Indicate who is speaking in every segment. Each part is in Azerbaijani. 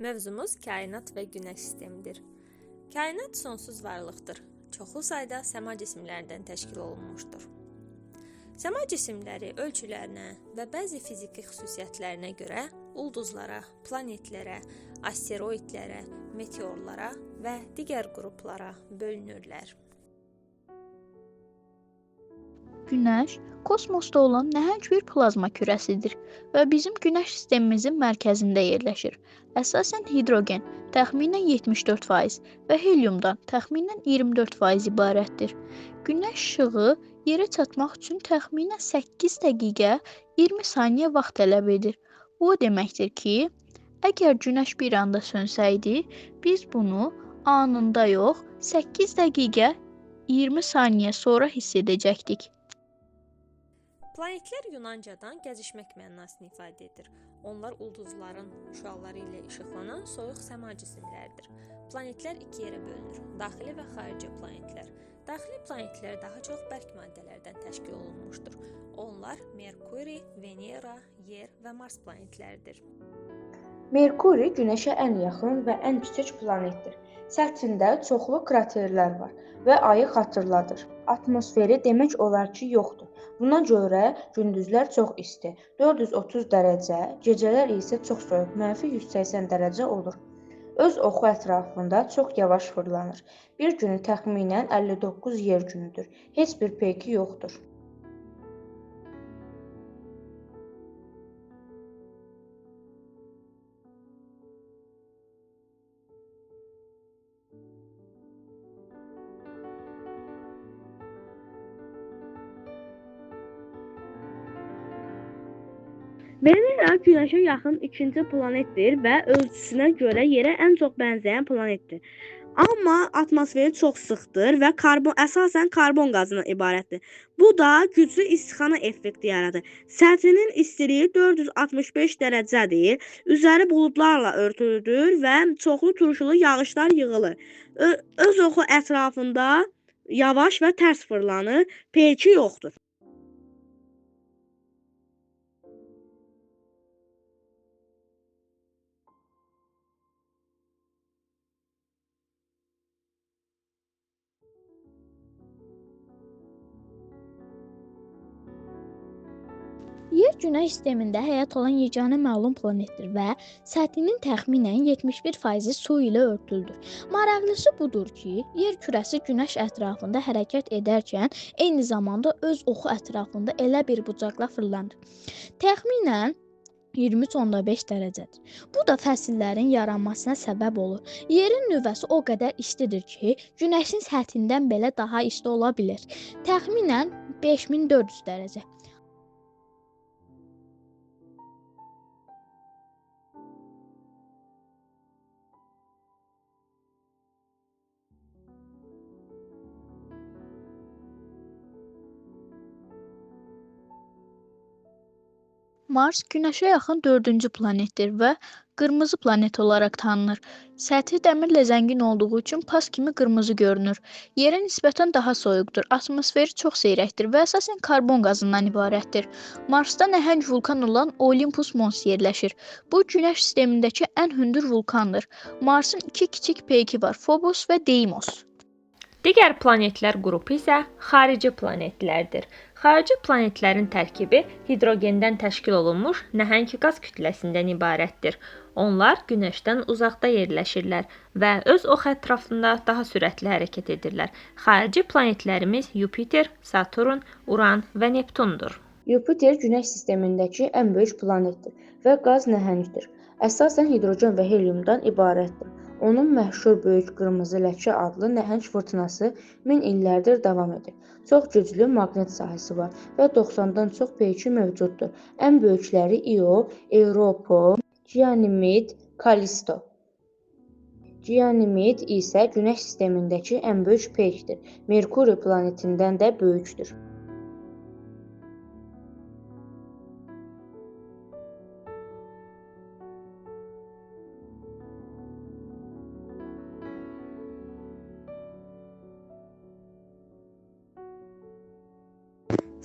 Speaker 1: Mövzumuz kainat və günəş sistemidir. Kainat sonsuz varlıqdır. Çoxlu sayda səma cisimlərindən təşkil olunmuşdur. Səma cisimləri ölçülərinə və bəzi fiziki xüsusiyyətlərinə görə ulduzlara, planetlərə, asteroidlərə, meteorlara və digər qruplara bölünürlər.
Speaker 2: Günəş kosmosda olan nəhəng bir plazma kürəsidir və bizim Günəş sistemimizin mərkəzində yerləşir. Əsasən hidrogen təxminən 74% və heliumdan təxminən 24% ibarətdir. Günəş işığı yerə çatmaq üçün təxminən 8 dəqiqə 20 saniyə vaxt tələb edir. Bu o deməkdir ki, əgər Günəş bir anda sönsəydi, biz bunu anında yox, 8 dəqiqə 20 saniyə sonra hiss edəcəkdik.
Speaker 1: Planetlər Yunancadan gəzişmək mənasını ifadə edir. Onlar ulduzların şüaları ilə işıqlanan soyuq səma cisimləridir. Planetlər iki yerə bölünür: daxili və xarici planetlər. Daxili planetlər daha çox bərk maddələrdən təşkil olunmuşdur. Onlar Merkuri, Venera, Yer və Mars planetləridir.
Speaker 3: Merkuri Günəşə ən yaxın və ən kiçik planetdir. Səthində çoxlu kraterlər var və ayı xatırladır. Atmosferi demək olar ki, yoxdur. Buna görə gündüzlər çox isti, 430 dərəcə, gecələr isə çox soyuq, -180 dərəcə olur. Öz oxu ətrafında çox yavaş fırlanır. Bir günü təxminən 59 yer günüdür. Heç bir peyki yoxdur.
Speaker 4: Venera Günəşə yaxın ikinci planetdir və ölçüsünə görə Yerə ən çox bənzəyən planetdir. Amma atmosferi çox sıxdır və əsasən karbon qazından ibarətdir. Bu da güclü istixana effekti yaradır. Səthinin istiliyi 465 dərəcədir. Üzəri buludlarla örtülüdür və çoxlu turşulu yağışlar yığılır. Öz oxu ətrafında yavaş və tərs fırlanır. Peyki yoxdur.
Speaker 2: Yer Günəş sistemində həyat olan yeganə məlum planetdir və səthinin təxminən 71% su ilə örtülüdür. Maraqlısı budur ki, yer kürəsi Günəş ətrafında hərəkət edərkən eyni zamanda öz oxu ətrafında elə bir bucaqla fırlanır. Təxminən 23.5 dərəcədir. Bu da fəsillərin yaranmasına səbəb olur. Yerin nüvəsi o qədər istidir ki, Günəşin səthindən belə daha isti ola bilər. Təxminən 5400 dərəcə. Mars Günəşə yaxın 4-cü planetdir və qırmızı planet olaraq tanınır. Səthi dəmirlə zəngin olduğu üçün pas kimi qırmızı görünür. Yerə nisbətən daha soyuqdur. Atmosferi çox seyrəkdir və əsasən karbon qazından ibarətdir. Marsda nəhəng vulkan olan Olympus Mons yerləşir. Bu Günəş sistemindəki ən hündür vulkandır. Marsın iki kiçik peyki var: Phobos və Deimos.
Speaker 1: Digər planetlər qrupu isə xarici planetlərdir. Xarici planetlərin tərkibi hidrogendən təşkil olunmuş nəhəng qaz kütləsindən ibarətdir. Onlar Günəşdən uzaqda yerləşirlər və öz oxu ətrafında daha sürətli hərəkət edirlər. Xarici planetlərimiz Yupiter, Saturn, Uran və Neptundur.
Speaker 3: Yupiter Günəş sistemindəki ən böyük planetdir və qaz nəhəngdir. Əsasən hidrogen və heliumdan ibarətdir. Onun məşhur böyük qırmızı ləkə adlı nəhəng fırtınası 1000 illərdir davam edir. Çox güclü maqnit sahəsi var və 90-dan çox peyki mövcuddur. Ən böyükləri Io, Europa, Ganymede, Kallisto. Ganymede isə Günəş sistemindəki ən böyük peykdir. Merkuri planetindən də böyükdür.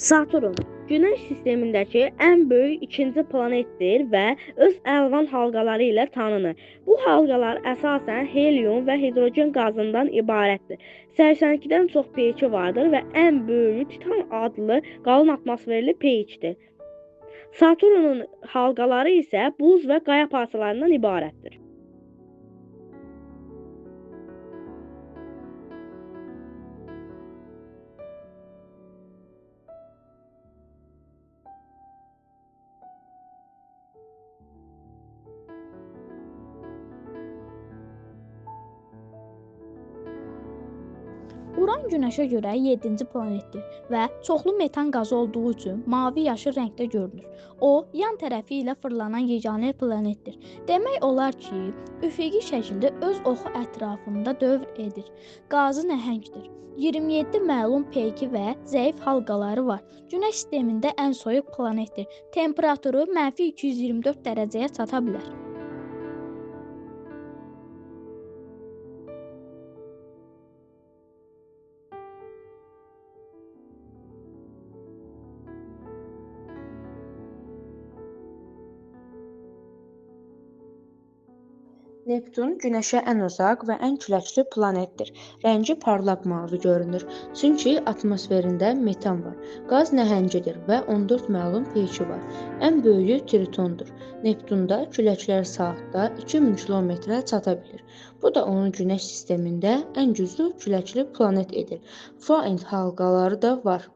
Speaker 4: Saturn Günəş sistemindəki ən böyük ikinci planetdir və öz əlvan halqaları ilə tanınır. Bu halqalar əsasən helium və hidrogen qazından ibarətdir. 82-dən çox peyki vardır və ən böyüyü Titan adlı qalın atmosferli peykdir. Saturnun halqaları isə buz və qaya parçalarından ibarətdir.
Speaker 2: Uran Günəşə görə 7-ci planetdir və çoxlu metan qazı olduğu üçün mavi yaşıl rəngdə görünür. O, yan tərəfi ilə fırlanan yeganə planetdir. Demək olar ki, üfüqi şəkildə öz oxu ətrafında dövr edir. Qazı nəhəngdir. 27 məlum peyki və zəif halqaları var. Günəş sistemində ən soyuq planetdir. Temperaturu -224 dərəcəyə çata bilər.
Speaker 3: Neptun Günəşə ən uzaq və ən küləkli planetdir. Rəngi parlaq mavi görünür, çünki atmosferində metan var. Qaz nəhəngidir və 14 məlum peyki var. Ən böyüyü Tritondur. Neptunda küləklər saatda 2000 kilometrə çata bilir. Bu da onu Günəş sistemində ən güclü küləkli planet edir. Phaeton halqaları da var.